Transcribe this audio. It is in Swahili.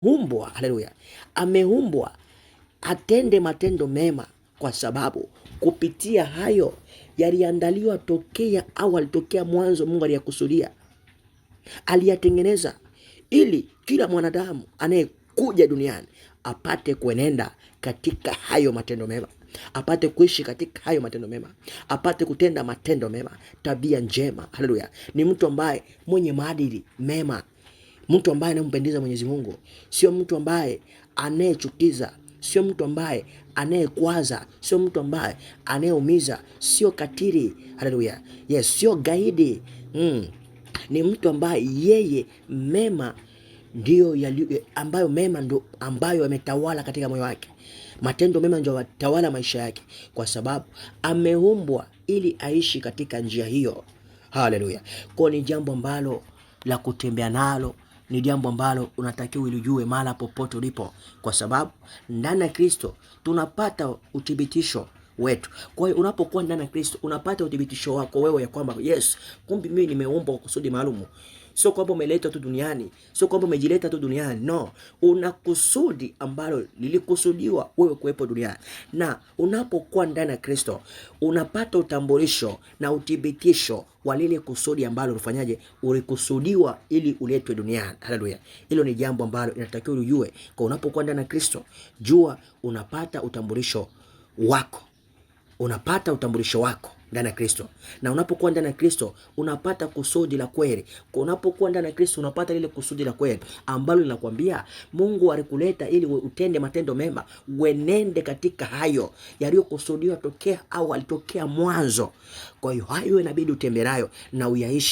humbwa, haleluya, amehumbwa atende matendo mema, kwa sababu kupitia hayo yaliandaliwa tokea au alitokea mwanzo. Mungu aliyakusudia, aliyatengeneza ili kila mwanadamu anayekuja duniani apate kuenenda katika hayo matendo mema, apate kuishi katika hayo matendo mema, apate kutenda matendo mema, tabia njema. Haleluya! Ni mtu ambaye mwenye maadili mema, mtu ambaye anampendeza Mwenyezi Mungu, sio mtu ambaye anayechukiza, sio mtu ambaye anayekwaza, sio mtu ambaye anayeumiza, sio katili. Haleluya! Yes, sio gaidi. Ni mtu ambaye yeye mema ndio ambayo mema ndio ambayo ametawala katika moyo wake. Matendo mema ndio yatawala maisha yake, kwa sababu ameumbwa ili aishi katika njia hiyo. Haleluya! Kwa ni jambo ambalo la kutembea nalo, ni jambo ambalo unatakiwa ulijue mara popote ulipo, kwa sababu ndani ya Kristo tunapata uthibitisho wetu. Kwa hiyo unapokuwa ndani ya Kristo unapata uthibitisho wako wewe ya kwamba yes, kumbe mimi nimeumbwa kwa kusudi maalum. Sio kwamba umeletwa tu duniani, sio kwamba umejileta tu duniani. No, una kusudi ambalo lilikusudiwa wewe kuwepo duniani. Na unapokuwa ndani ya Kristo unapata utambulisho na uthibitisho wa lile kusudi ambalo ulifanyaje, ulikusudiwa ili uletwe duniani. Haleluya! Hilo ni jambo ambalo inatakiwa ujue. Kwa unapokuwa ndani ya Kristo, jua unapata utambulisho wako. Unapata utambulisho wako ndani ya Kristo. Na unapokuwa ndani ya Kristo unapata kusudi la kweli. Kwa unapokuwa ndani ya Kristo unapata lile kusudi la kweli ambalo linakwambia Mungu alikuleta ili utende matendo mema, uenende katika hayo yaliyokusudiwa tokea au alitokea mwanzo. Kwa hiyo hayo inabidi utembee nayo na uyaishi.